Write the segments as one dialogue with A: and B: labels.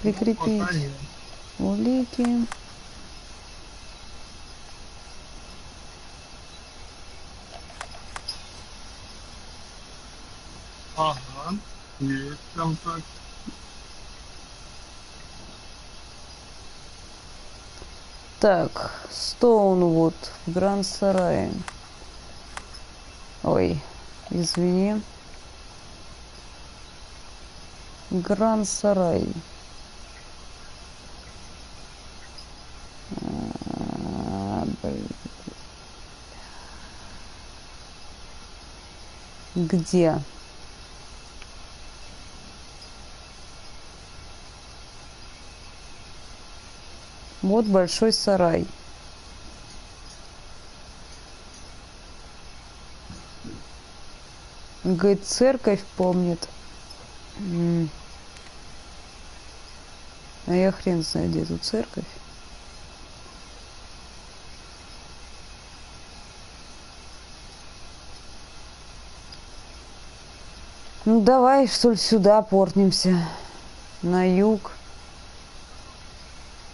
A: Прикрепить улики.
B: Ага, есть там так.
A: Так, Стоунвуд в Гранд-Сарае. Ой, извини. Гранд-Сарай. Блин. Где? Вот большой сарай. Говорит, церковь помнит. А я хрен знаю, где тут церковь. Ну давай, что ли, сюда портнемся. На юг.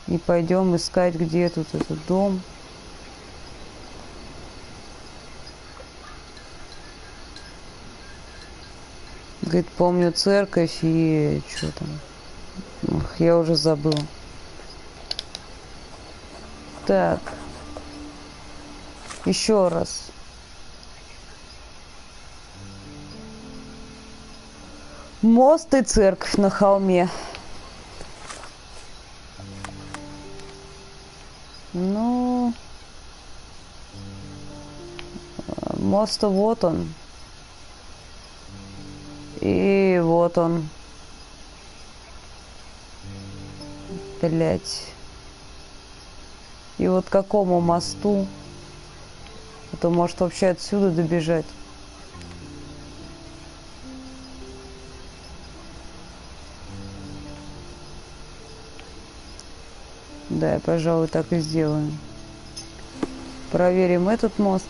A: И пойдем искать, где тут этот дом. Говорит, помню церковь и что там. Ох, я уже забыл. Так. Еще раз. Мост и церковь на холме. Ну, мост вот он. И вот он. Блять. И вот к какому мосту? А то может вообще отсюда добежать. Да, я, пожалуй, так и сделаю. Проверим этот мост.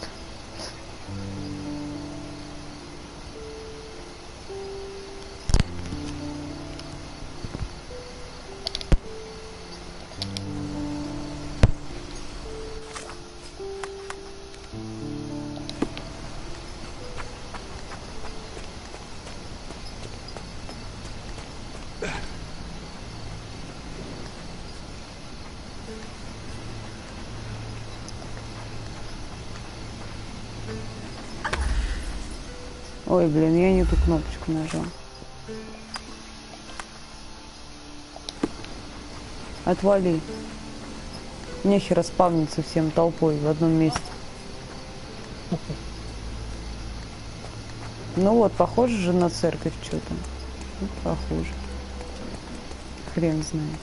A: Ой, блин, я не ту кнопочку нажал. Отвали. Нехера спавниться всем толпой в одном месте. Ну вот, похоже же на церковь что-то. Ну, похоже. Хрен знает.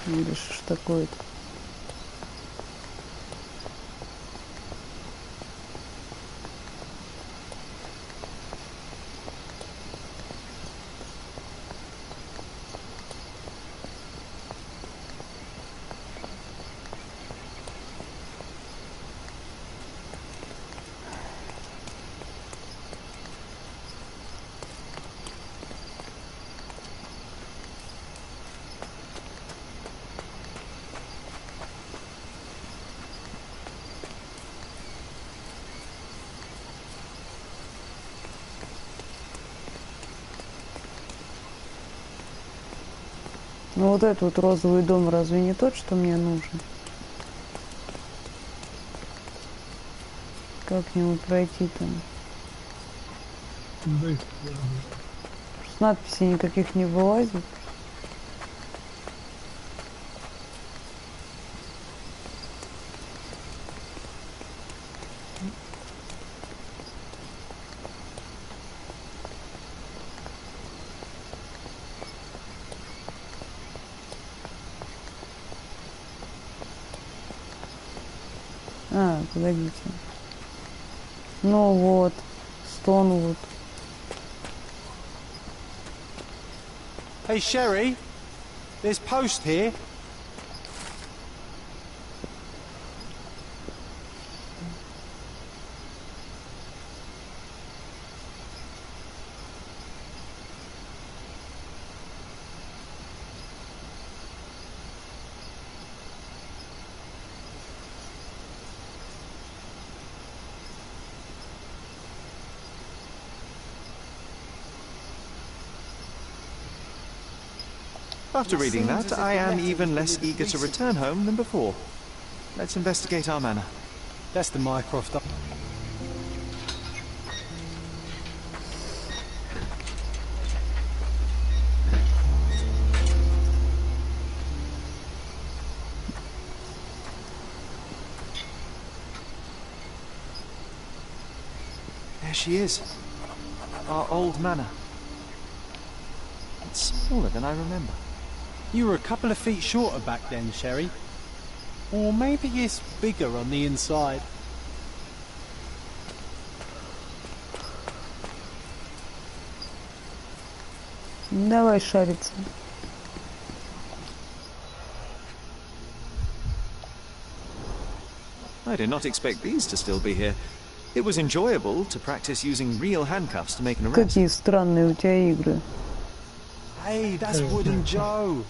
A: Да что ж такое-то? Ну вот этот вот розовый дом разве не тот, что мне нужен? Как к нему пройти там?
B: Да,
A: С надписей никаких не вылазит. А, погодите. Ну вот, Стоунвуд.
C: Hey, Sherry, there's post here.
D: After reading that, I am even less eager to return home than before. Let's investigate our manor.
C: That's the Mycroft.
D: There she is. Our old manor. It's smaller than I remember.
C: You were a couple of feet shorter back then, Sherry. Or maybe it's bigger on the inside.
A: Давай шариться.
D: I did not expect these to still be here. It was enjoyable to practice using real handcuffs to make an arrest.
A: Какие странные у тебя игры.
C: Hey, that's Wooden Joe.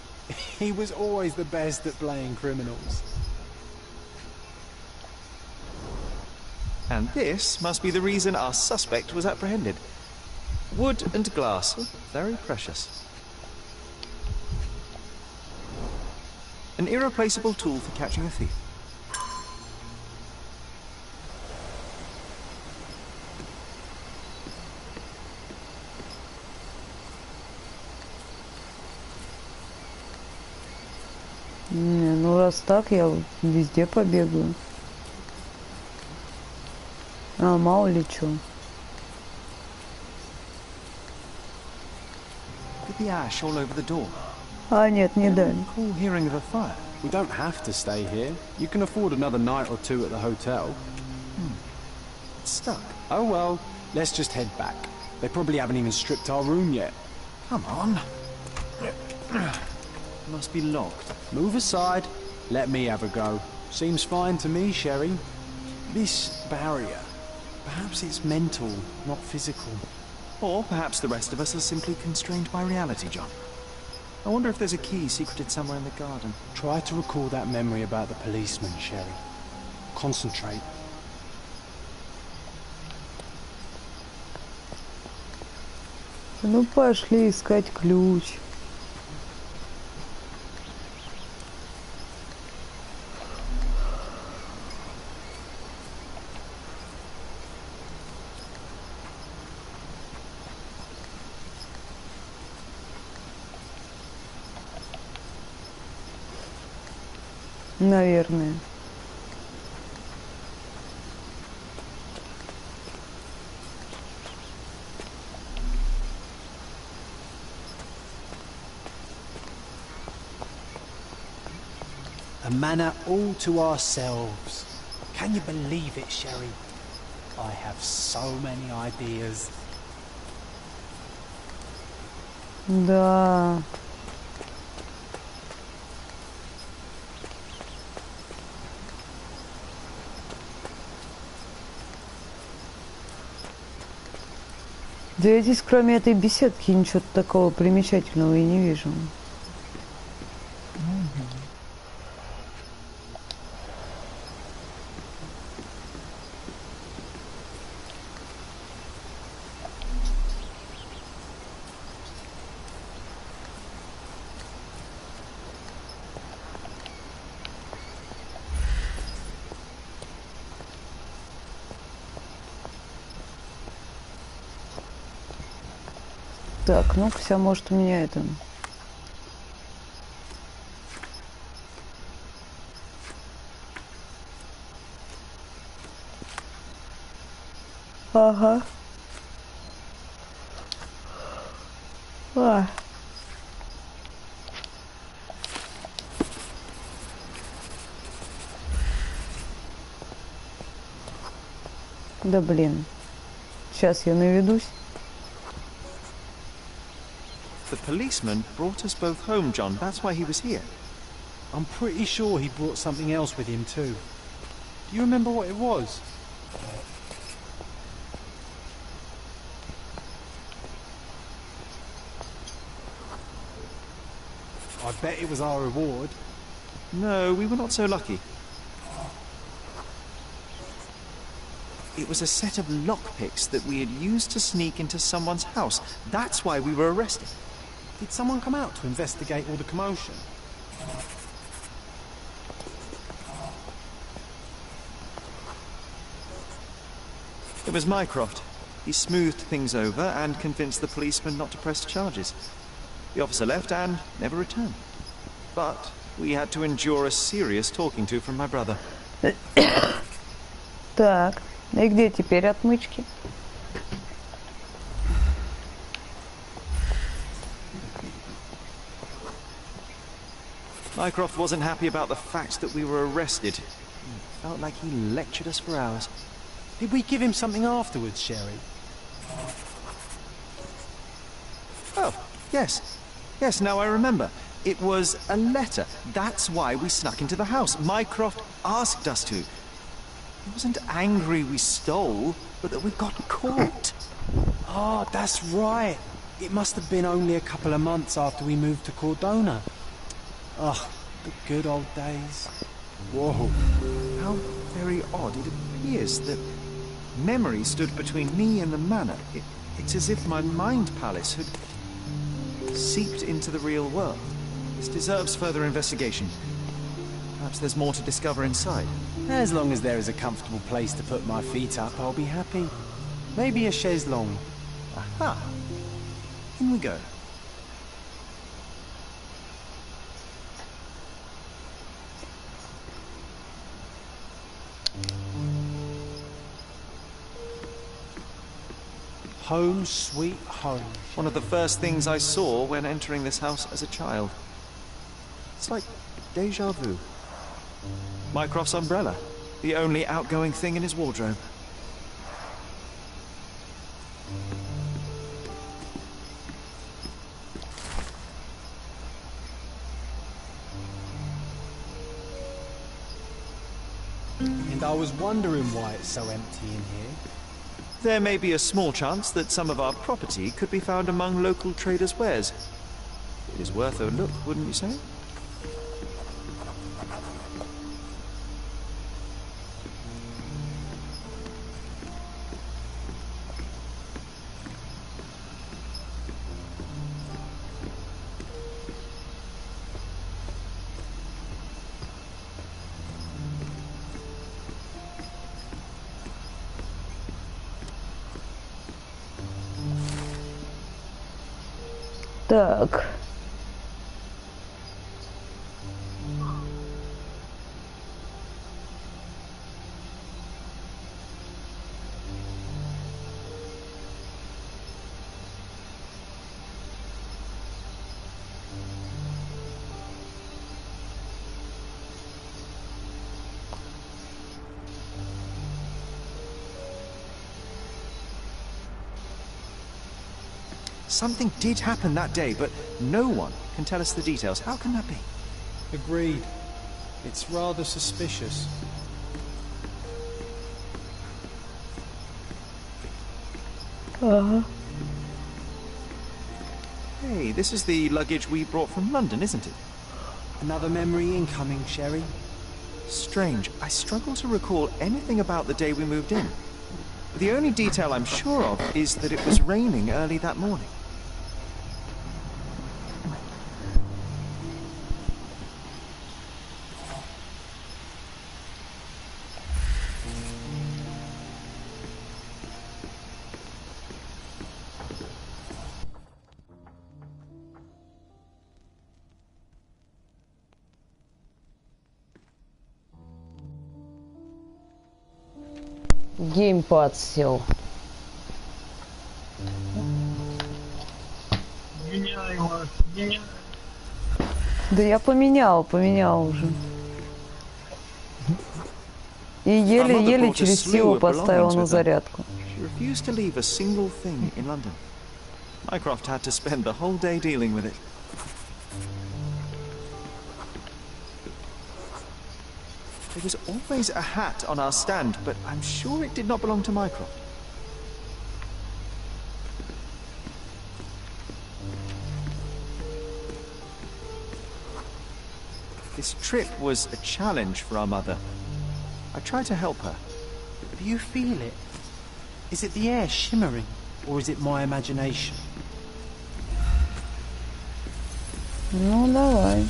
C: He was always the best at playing criminals.
D: And this must be the reason our suspect was apprehended. Wood and glass, very precious. An irreplaceable tool for catching a thief.
A: Не, ну раз так, я везде побегаю. А, мало ли чё.
D: With the ash all over the door.
A: А, нет, не дали.
D: Cool hearing of a fire.
C: We don't have to stay here. You can afford another night or two at the hotel.
D: It's stuck.
C: Oh well, let's just head back. They probably haven't even stripped our room yet.
D: Come on. Must be locked.
C: Move aside. Let me have a go. Seems fine to me, Sherry. This barrier. Perhaps it's mental, not physical.
D: Or perhaps the rest of us are simply constrained by reality, John. I wonder if there's a key secreted somewhere in the garden.
C: Try to recall that memory about the policeman, Sherry. Concentrate.
A: Ну пошли искать ключ. Наверное.
C: A manor all to ourselves. Can you believe it, Sherry? I have so many ideas.
A: Да. Да я здесь кроме этой беседки ничего такого примечательного и не вижу. Так, ну-ка, вся может у меня это... Ага. А. Да блин. Сейчас я наведусь.
D: The policeman brought us both home, John. That's why he was here.
C: I'm pretty sure he brought something else with him too. Do you remember what it was? I bet it was our reward.
D: No, we were not so lucky. It was a set of lockpicks that we had used to sneak into someone's house. That's why we were arrested.
C: Did someone come out to investigate all the commotion?
D: It was Mycroft. He smoothed things over and convinced the policeman not to press charges. The officer left and never returned. But we had to endure a serious talking to from my brother.
A: Так, и где теперь отмычки?
D: Mycroft wasn't happy about the fact that we were arrested. It felt like he lectured us for hours.
C: Did we give him something afterwards, Sherry?
D: Oh, yes. Yes, now I remember. It was a letter. That's why we snuck into the house. Mycroft asked us to. He wasn't angry we stole, but that we got caught.
C: Oh, that's right. It must have been only a couple of months after we moved to Cordona. Oh, the good old days. Whoa.
D: How very odd. It appears that memory stood between me and the manor. It's as if my mind palace had seeped into the real world. This deserves further investigation. Perhaps there's more to discover inside.
C: As long as there is a comfortable place to put my feet up, I'll be happy. Maybe a chaise longue.
D: Aha! In we go.
C: Home sweet home.
D: One of the first things I saw when entering this house as a child. It's like déjà vu. Mycroft's umbrella, the only outgoing thing in his wardrobe.
C: And I was wondering why it's so empty in here.
D: There may be a small chance that some of our property could be found among local traders' wares. It is worth a look, wouldn't you say?
A: Так.
D: Something did happen that day, but no one can tell us the details. How can that be?
C: Agreed. It's rather suspicious.
D: Hey, this is the luggage we brought from London, isn't it?
C: Another memory incoming, Sherry.
D: Strange. I struggle to recall anything about the day we moved in. The only detail I'm sure of is that it was raining early that morning.
A: Геймпад сел.
B: Меняй, Маш, меняй.
A: Да я поменял уже. И еле-еле через силу поставил на зарядку.
D: She refused to leave a single thing in London. Mycroft had to spend the whole day dealing with it. There was always a hat on our stand, but I'm sure it did not belong to Mycroft. This trip was a challenge for our mother. I tried to help her.
C: Do you feel it? Is it the air shimmering, or is it my imagination?
A: Ну, давай.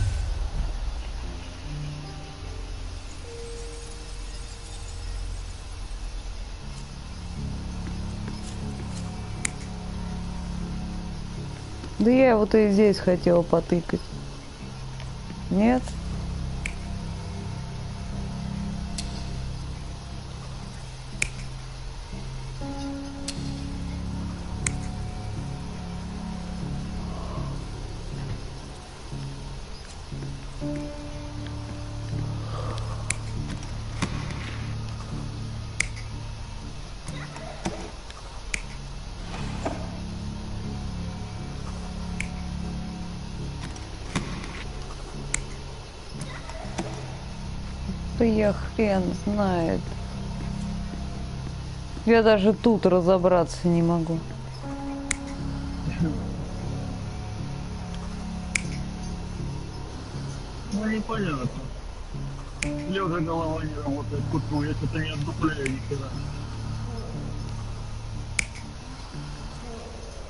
A: Да я вот и здесь хотела потыкать. Нет? Да я хрен знает. Я даже тут разобраться не могу.
B: Ну непонятно. Лежа голова не работает к утру, я что-то не отдупляю ни хера.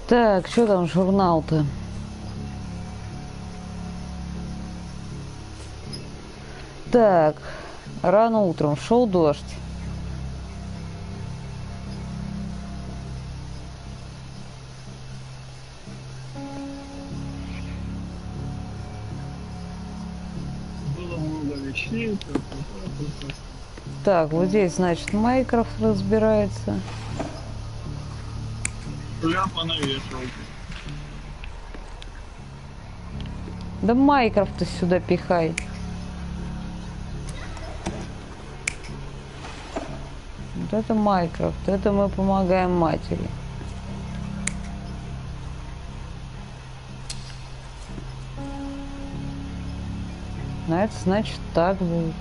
A: Так, что там журнал-то? Так, рано утром шел дождь.
B: Было много вещей.
A: Так, вот здесь, значит, Майкрофт разбирается.
B: Шляпа на вешалке.
A: Да Майкрофта сюда пихай. Вот это Майкрофт, это мы помогаем матери. А это значит так будет.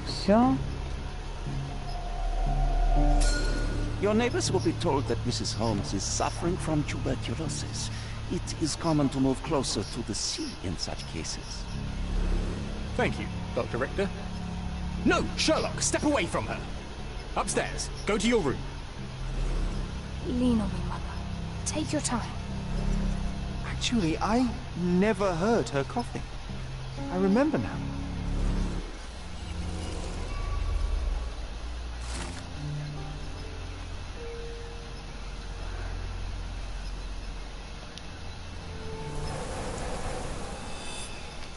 A: Все.
E: Your neighbors will be told that Mrs. Holmes is suffering from tuberculosis. It is common to move closer to the sea in such cases.
F: Thank you, Dr. Richter. No, Sherlock, step away from her. Upstairs. Go to your room.
G: Lean on me, Mother. Take your time.
D: Actually, I never heard her coughing. I remember now.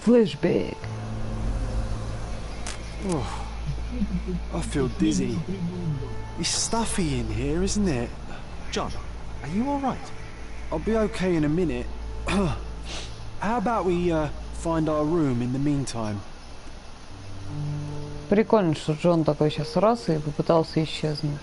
A: Flashback.
H: Oh, I feel dizzy. It's stuffy in here, isn't it?
D: John, are you all right?
H: I'll be okay in a minute. How about we find our room in the meantime?
A: Прикольно, что Джон такой сейчас раз и попытался исчезнуть.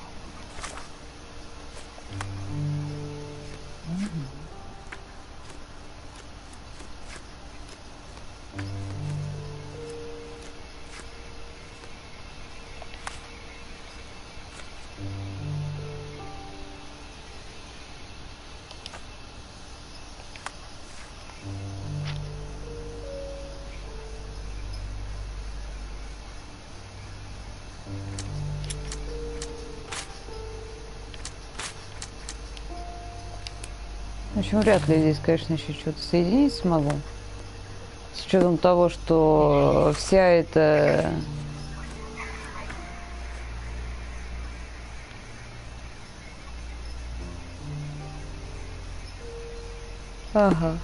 A: В общем, вряд ли здесь, конечно, еще что-то соединить смогу. С учетом того, что вся эта... Ага.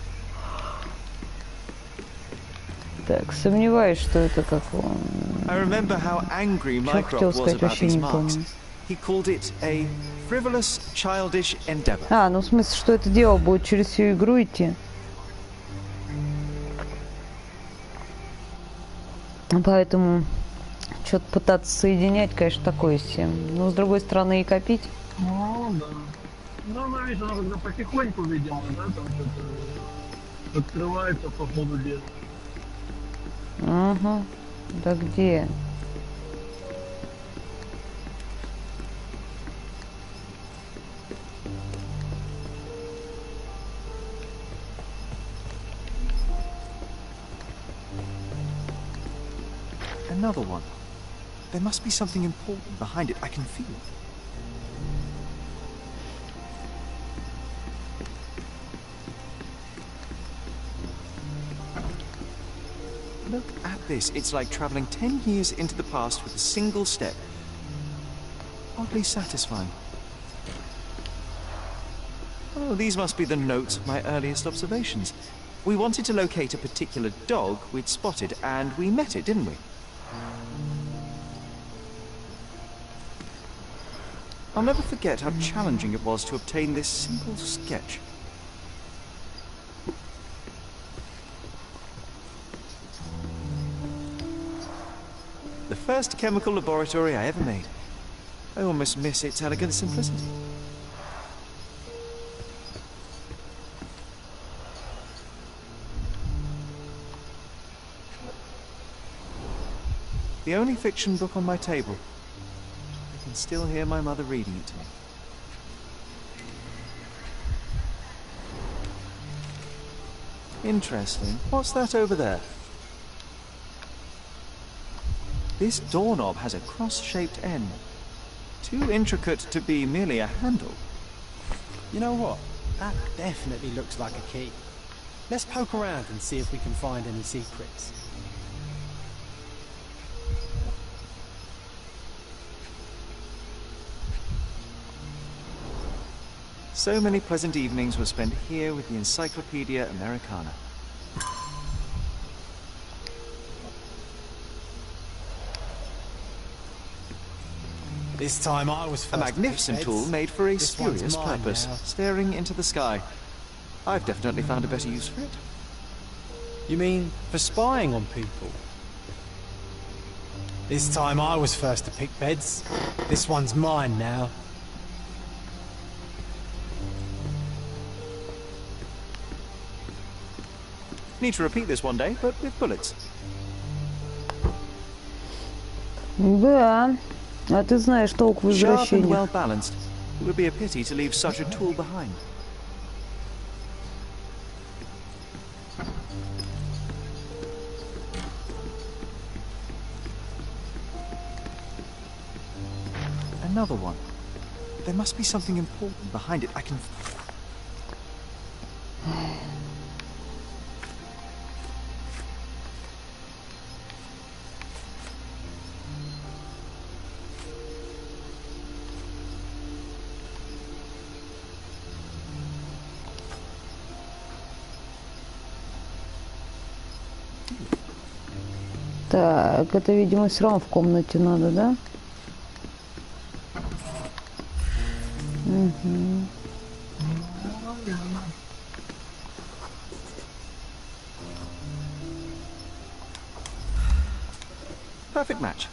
A: Так, сомневаюсь, что это как он...
D: I remember how angry
A: Что хотел
D: Mycroft was
A: сказать,
D: about
A: вообще
D: these
A: не помню.
D: marks. He called it a frivolous, childish endeavor.
A: А, ну в смысле, что это дело будет через всю игру идти. Поэтому Что-то пытаться соединять, конечно, такое себе. Но с другой стороны и копить.
B: Ну, да. Ну, она, видишь, она когда потихоньку, видимо, да, там что-то открывается по ходу дела.
A: Ага. Да где?
D: Another one. There must be something important behind it. I can feel it. Look at this. It's like traveling 10 years into the past with a single step. Oddly satisfying. Oh, these must be the notes of my earliest observations. We wanted to locate a particular dog we'd spotted, and we met it, didn't we? I'll never forget how challenging it was to obtain this simple sketch. The first chemical laboratory I ever made. I almost miss its elegant simplicity. The only fiction book on my table. I can still hear my mother reading it to me. Interesting. What's that over there? This doorknob has a cross-shaped end. Too intricate to be merely a handle.
C: You know what? That definitely looks like a key. Let's poke around and see if we can find any secrets.
D: So many pleasant evenings were spent here with the Encyclopedia Americana.
C: This time I was first.
D: A magnificent
C: to pick
D: tool
C: beds.
D: made for a
C: This one's
D: spurious
C: mine
D: purpose,
C: now.
D: staring into the sky. I've definitely found a better use for it.
C: You mean for spying on people? This time I was first to pick beds. This one's mine now.
D: Need to repeat this one day, but with bullets.
A: Да. А ты знаешь толк в
D: Sharp and
A: возвращении.
D: well balanced. It would be a pity to leave such a tool behind. Another one. There must be something important behind it. I can...
A: Так, это, видимо, все равно в комнате надо, да? Угу.
D: Perfect match.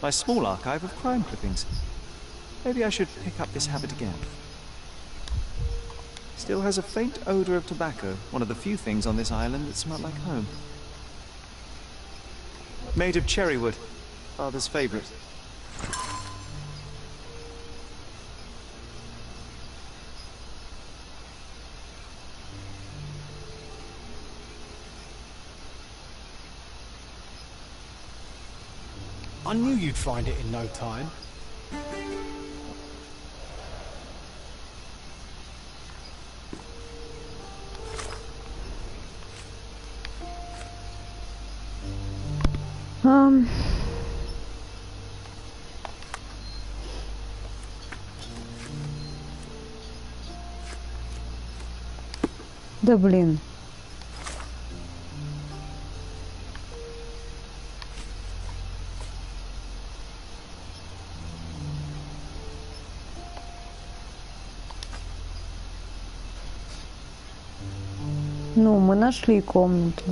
D: My small archive of crime clippings. Maybe I should pick up this habit again. Still has a faint odor of tobacco, one of the few things on this island that smell like home. Made of cherry wood, father's favorite.
C: I knew you'd find it in no time.
A: Да блин. Ну, мы нашли комнату.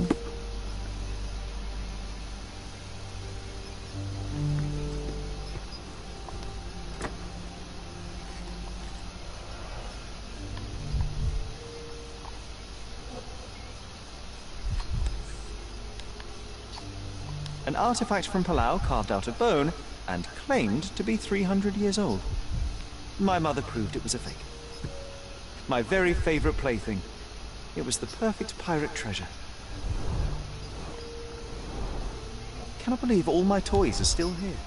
D: An artifact from Palau carved out of bone and claimed to be 300 years old. My mother proved it was a fake. My very favorite plaything. It was the perfect pirate treasure. Cannot believe all my toys are still here.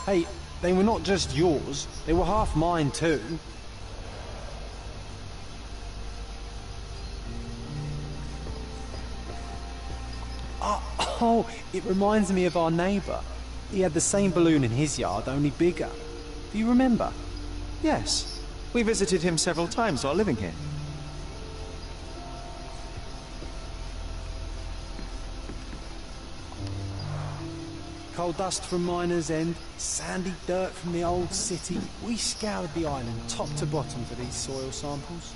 H: Hey, they were not just yours, they were half mine too. Oh, it reminds me of our neighbour. He had the same balloon in his yard, only bigger. Do you remember?
D: Yes, we visited him several times while living here.
H: Coal dust from Miner's End, sandy dirt from the old city. We scoured the island top to bottom for these soil samples.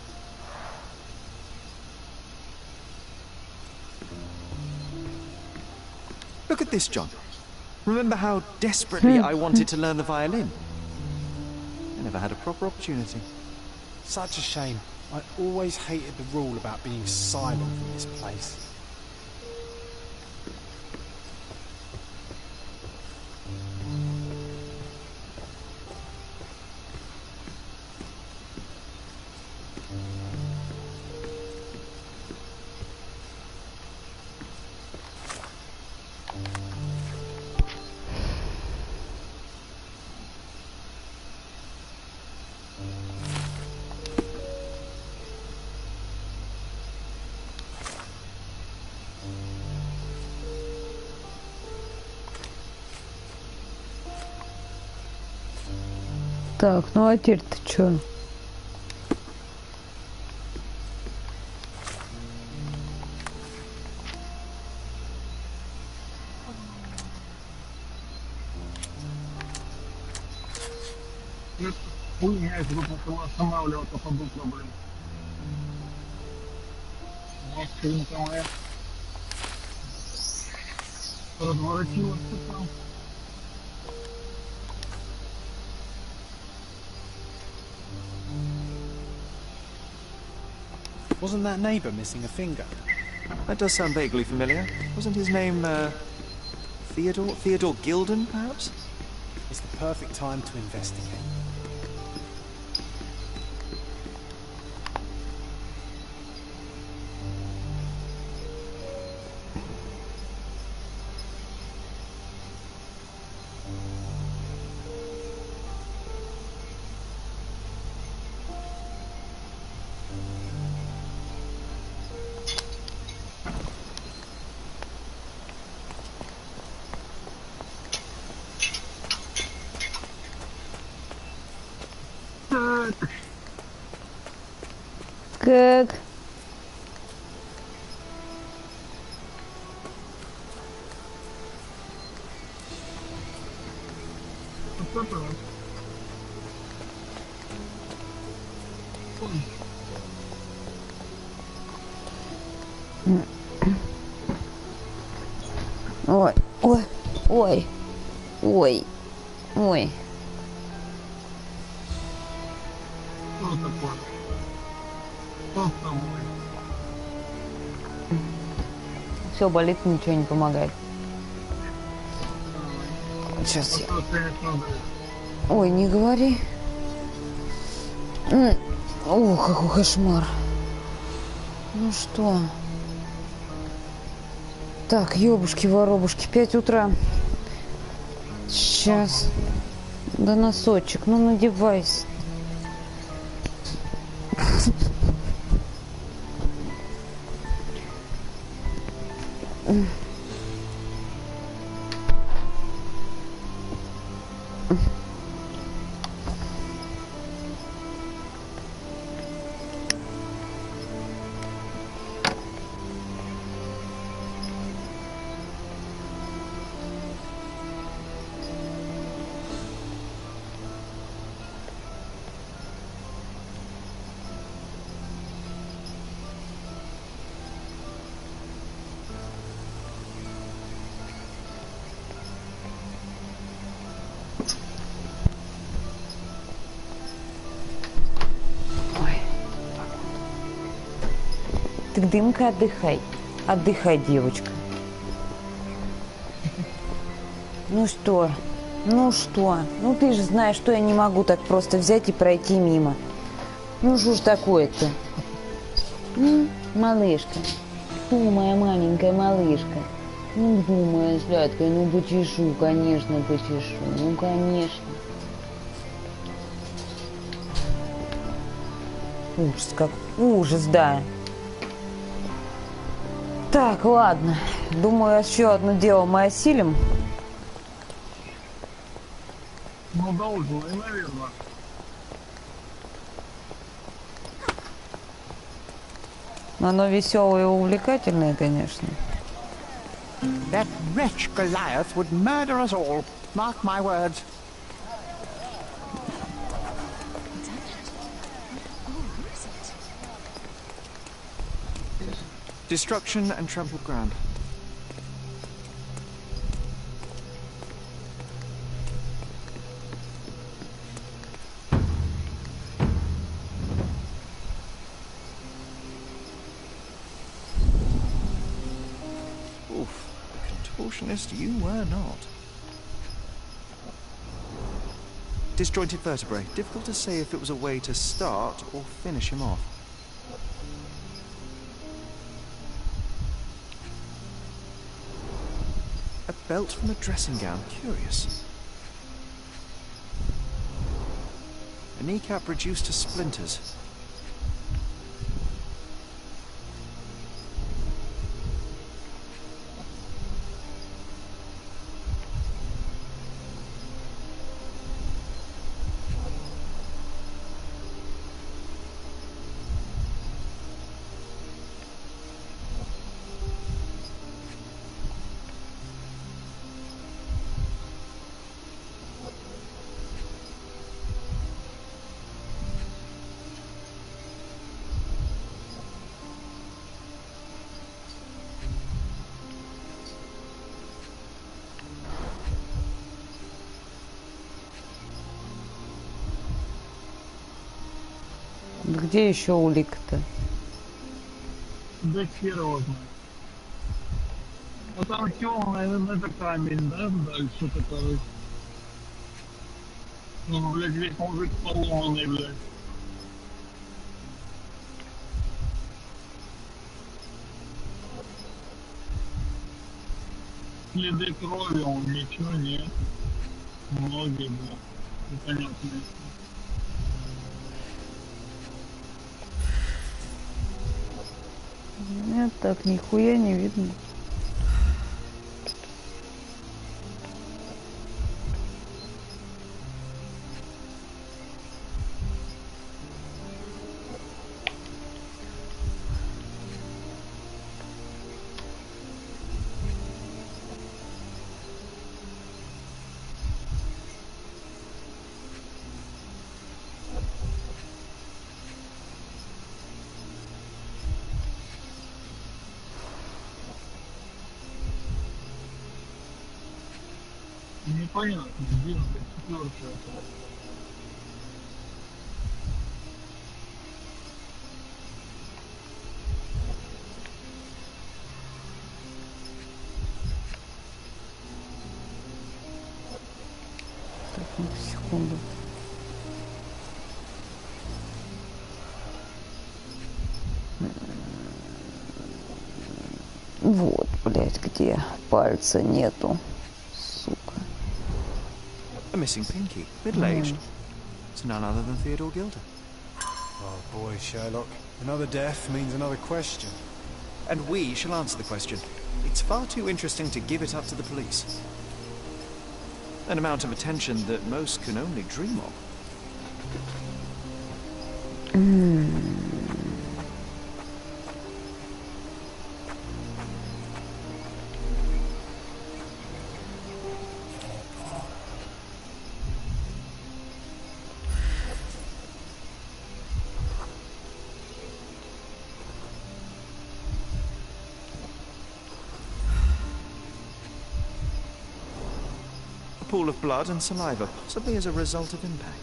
D: Look at this, John. Remember how desperately I wanted to learn the violin? I never had a proper opportunity.
H: Such a shame. I always hated the rule about being silent in this place.
A: Так, ну а теперь-то чё?
B: Хуйня, если бы начала останавливаться подобно, блин. Машинка моя. Разворотилась там.
H: Wasn't that neighbour missing a finger?
D: That does sound vaguely familiar. Wasn't his name, Theodore? Theodore Gilden, perhaps?
H: It's the perfect time to investigate.
A: Как? Ой, ой, ой, ой, ой.
B: Что такое? Что с тобой?
A: Все, болит, ничего не помогает. Сейчас я...
B: Что ты это?
A: Ой, не говори. О, какой кошмар. Ну что? Так, ёбушки-воробушки, 5 утра. Сейчас. Да носочек, ну надевайся. дымка, отдыхай. Отдыхай, девочка. Ну что? Ну что? Ну ты же знаешь, что я не могу так просто взять и пройти мимо. Ну что ж такое-то? Малышка. Фу, моя маленькая малышка. Ну, фу, моя сладкая, ну почешу, конечно, почешу. Ну, конечно. Ужас, как ужас, да. Так, ладно. Думаю, еще одно дело мы осилим.
B: Ну, должно, наверное.
A: Оно веселое и увлекательное, конечно.
E: That wretch Goliath would murder us all. Mark my words.
D: Destruction and trampled ground. Oof, the contortionist you were not. Disjointed vertebrae. Difficult to say if it was a way to start or finish him off. A belt from a dressing gown. Curious. A kneecap reduced to splinters.
A: Где еще улика-то?
B: Да хер его знает. Ну там темный, наверное, это камень, да, дальше, который... Ну, блядь, весь мужик поломанный, блядь. Следы крови, он ничего нет. Многие, блядь, непонятные.
A: Нет, так нихуя не видно.
B: Непонятно, где он, четвертая.
A: Так, ну, секунду. Вот, блядь, где пальца нету. Сука.
D: A missing pinky. Middle-aged. It's none other than Theodore Gilder.
H: Oh boy, Sherlock. Another death means another question.
D: And we shall answer the question. It's far too interesting to give it up to the police. An amount of attention that most can only dream of. A pool of blood and saliva, possibly as a result of impact.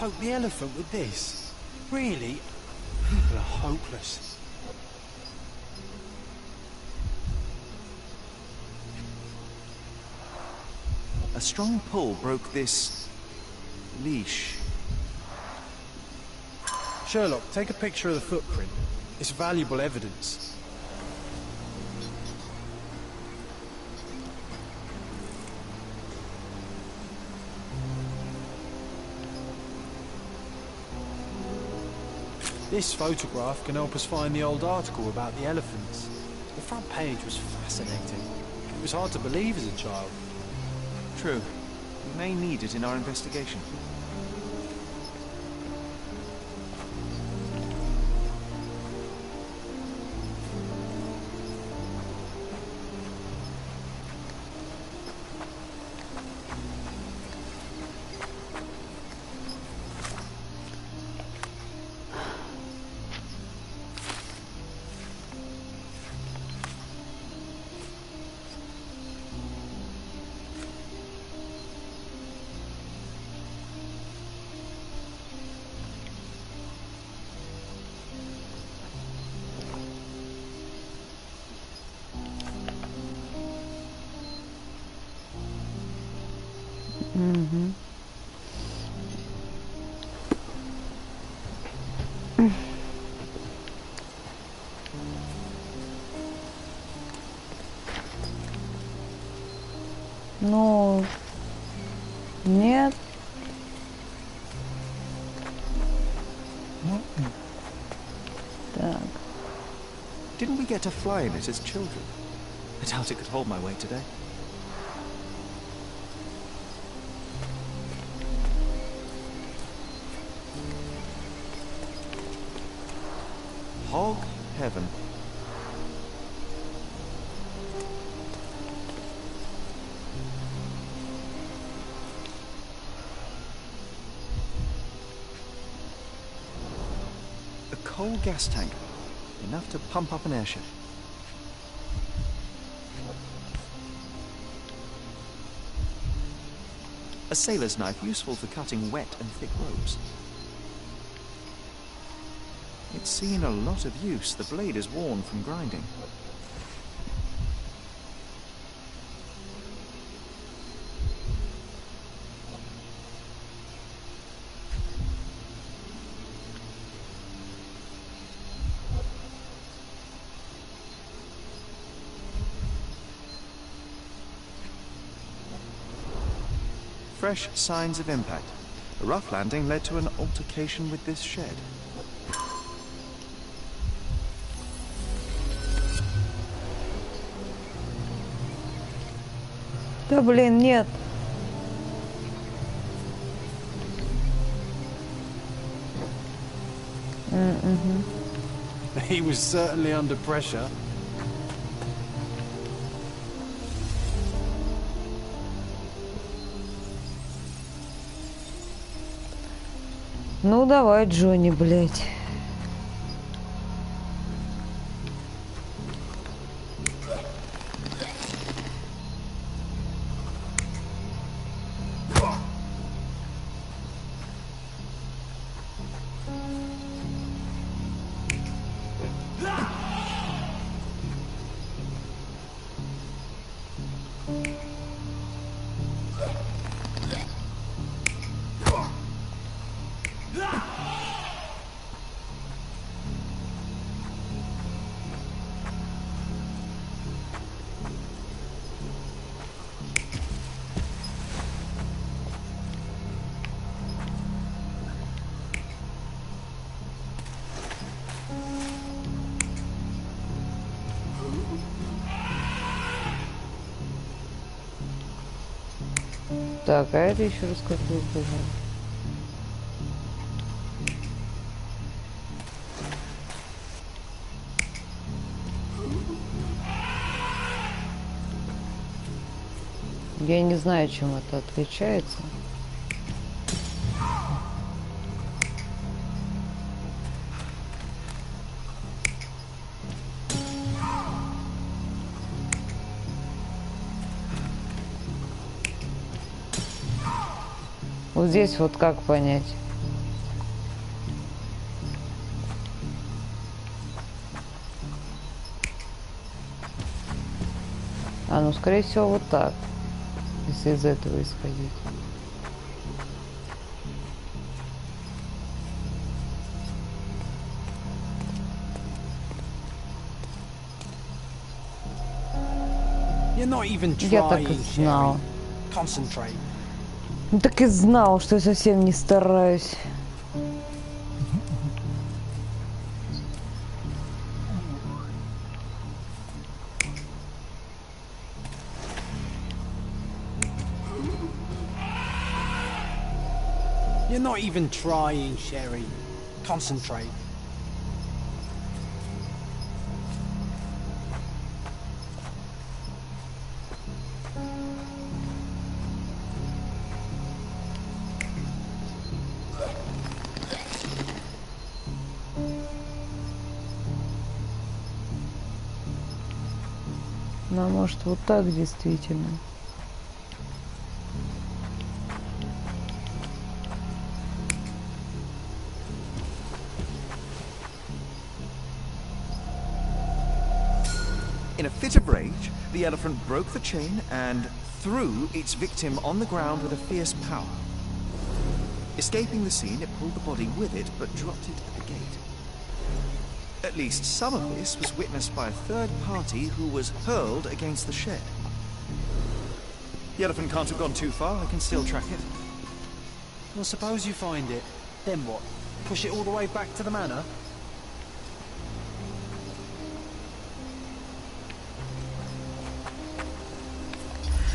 H: poke the elephant with this? Really? People are hopeless.
D: A strong pull broke this leash.
H: Sherlock, take a picture of the footprint. It's valuable evidence. This photograph can help us find the old article about the elephants. The front page was fascinating. It was hard to believe as a child.
D: True. We may need it in our investigation.
A: Угу. Ну, нет. Так.
D: Didn't we get to fly in it as children? I doubt it could hold my weight today. Hog heaven. A coal gas tank. Enough to pump up an airship. A sailor's knife useful for cutting wet and thick ropes. It's seen a lot of use. The blade is worn from grinding. Fresh signs of impact. A rough landing led to an altercation with this shed.
A: Да блин, нет.
H: He was certainly under pressure.
A: Ну давай, Джонни, блядь. Так, а это еще раз какой пожар? Я не знаю, чем это отличается. Вот здесь вот как понять? А, ну, скорее всего, вот так. Если из этого исходить.
H: You're not even
A: Я так и
H: trying,
A: знал.
H: Sherry. Concentrate.
A: Ну, так и знал, что я совсем не стараюсь.
H: You're not even trying, Sherry. Concentrate.
A: Ну, а может, вот так действительно.
D: In a fit of rage, the elephant broke the chain and threw its victim on the ground with a fierce power. Escaping the scene, it pulled the body with it, but dropped it at the gate. At least some of this was witnessed by a third party who was hurled against the shed. The elephant can't have gone too far. I can still track it.
H: Well, suppose you find it. Then what? Push it all the way back to the manor?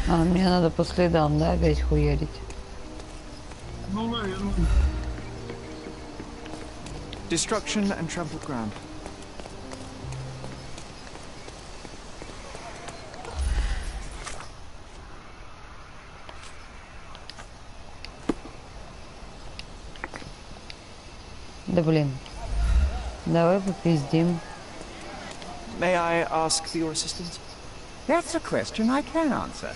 A: А, мне надо по следам, да, опять хуярить?
B: Ну, наверное.
D: Destruction and trampled ground.
A: Да блин. Давай попиздим.
D: May I ask for your assistance?
E: That's a question I can answer.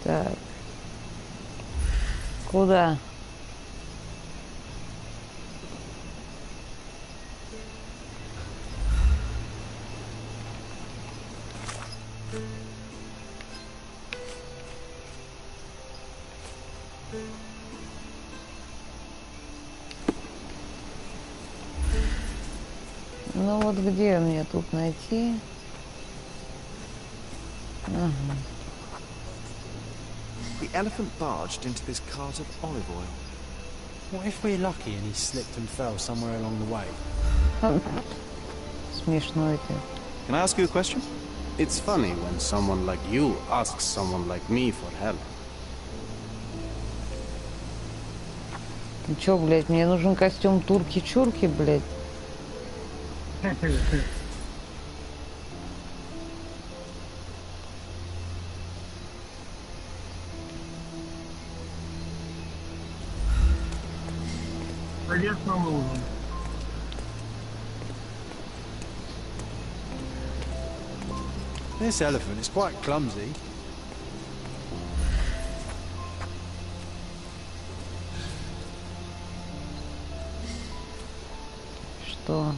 A: Так. Куда? Ну вот где мне тут найти? Ага.
D: The elephant barged into this cart of olive oil.
H: What if we're lucky and he slipped and fell somewhere along the way?
A: Смешно это.
D: Can I ask you a question?
I: It's funny when someone like you asks someone like me for help.
A: Ну чё, блядь, мне нужен костюм турки-чурки, блядь.
B: Конечно, нужен.
H: This elephant is quite clumsy.
A: Что?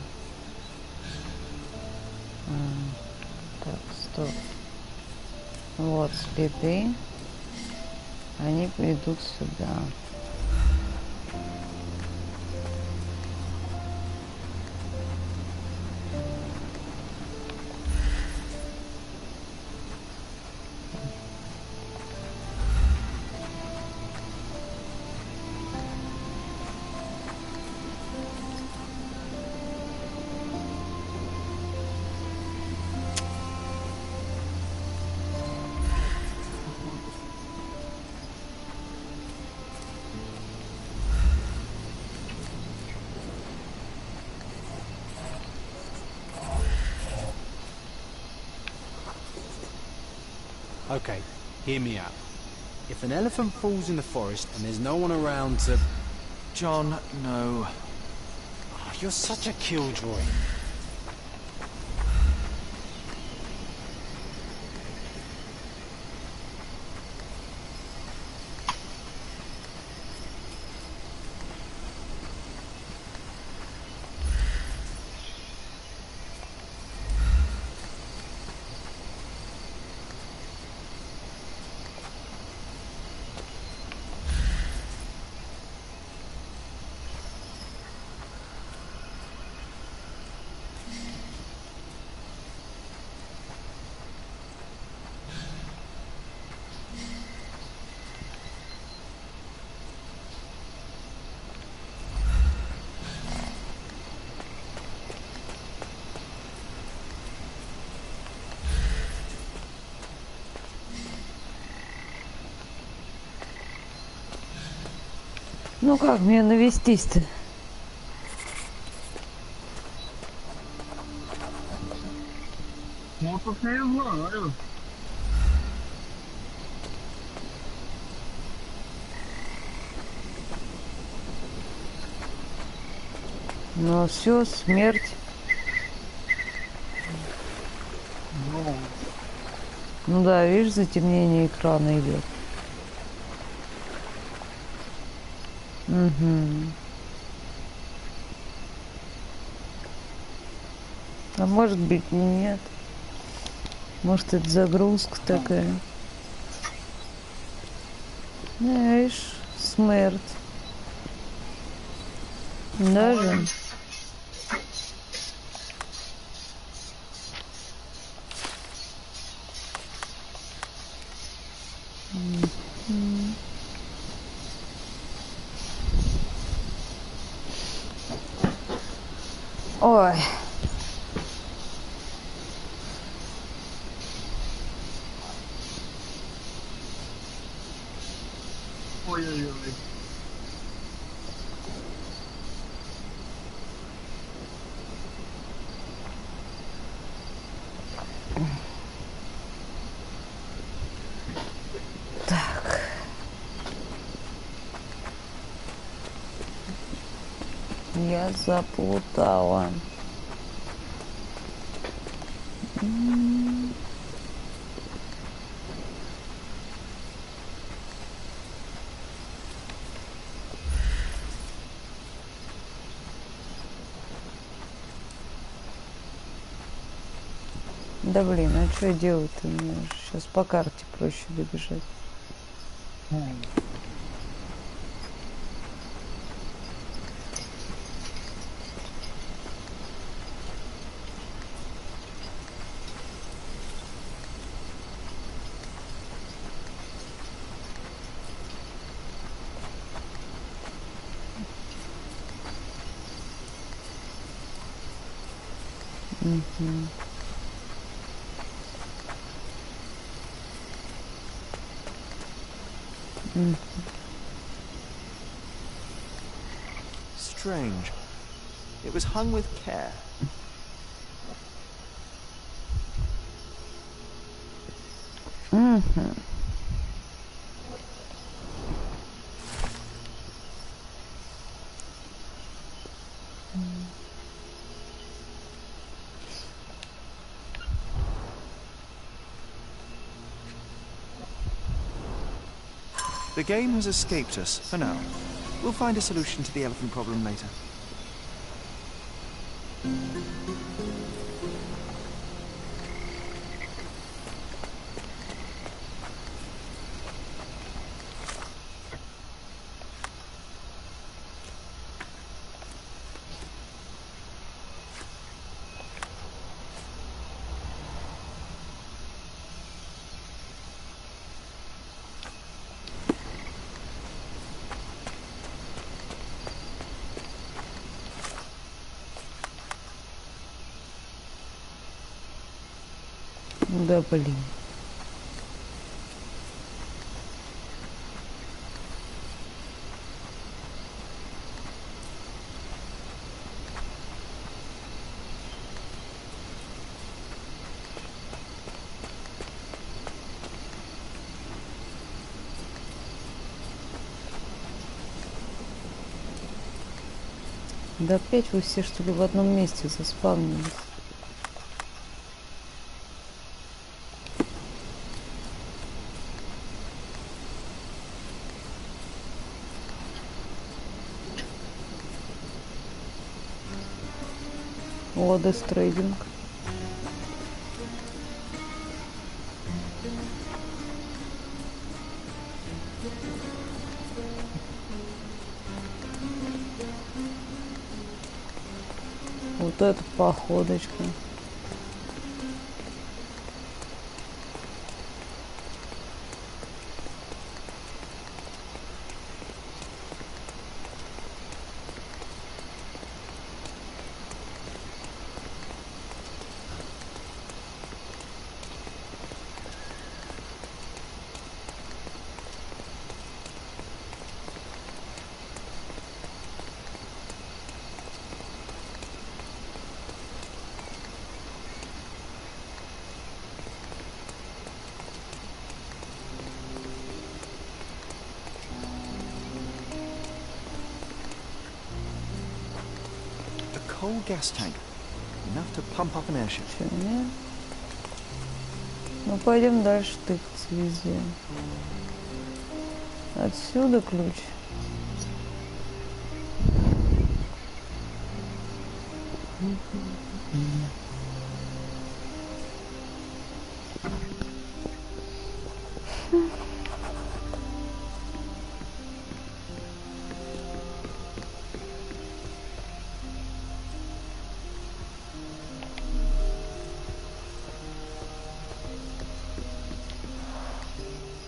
A: Так, стоп. Вот следы. Они идут сюда.
H: Okay, hear me out. If an elephant falls in the forest and there's no one around to...
D: John, no.
H: Oh, you're such a killjoy.
A: Ну как мне навестись-то?
B: Ну, тут не знаю.
A: Ну все, смерть. Ну да, видишь, затемнение экрана идет. Угу. А может быть нет. Может это загрузка такая. Знаешь, смерть. Даже. Ой.
B: Ой-ой-ой.
A: Так. Я заплутала. Да блин, а что делать-то? Мне сейчас по карте проще добежать. Угу.
D: Strange. It was hung with care. The game has escaped us for now. We'll find a solution to the elephant problem later.
A: Да блин. Да опять вы все, что ли, в одном месте заспавнились? Трейдинг. Вот это походочка.
D: Coal gas tank. Enough to pump up an airship.
A: Нет. Ну пойдем дальше тыкаться везде. Отсюда ключ.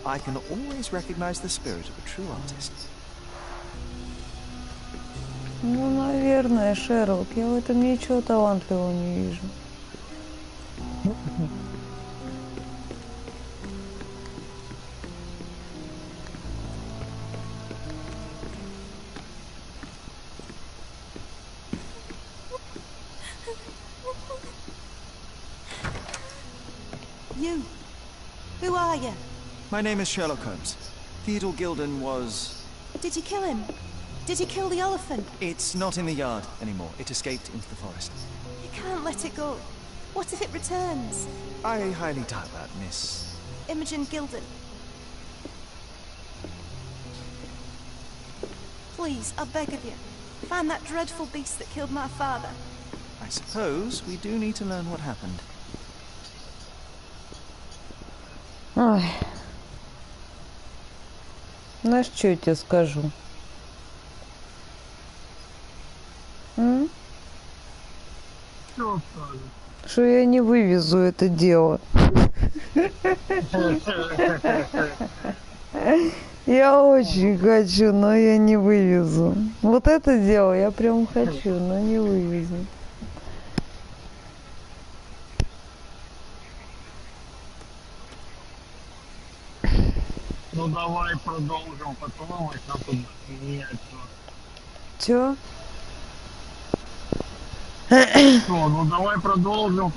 D: I can always recognize the spirit of a true artist.
A: Ну, наверное, Шерлок. Я в этом ничего талантливого не вижу.
J: You. Who are you?
D: My name is Sherlock Holmes. Theodore Gilden was...
J: Did you kill him? Did you kill the elephant?
D: It's not in the yard anymore. It escaped into the forest.
J: You can't let it go. What if it returns?
D: I highly doubt that, Miss...
J: Imogen Gilden. Please, I beg of you, find that dreadful beast that killed my father.
D: I suppose we do need to learn what happened.
A: Ой. Знаешь, что я тебе скажу?
B: Что скажешь?
A: Что я не вывезу это дело. Я очень хочу, но я не вывезу. Вот это дело я прям хочу, но не вывезу.
B: Ну давай продолжим потом, а там тут нет.
A: Чё?
B: Что, ну давай продолжим.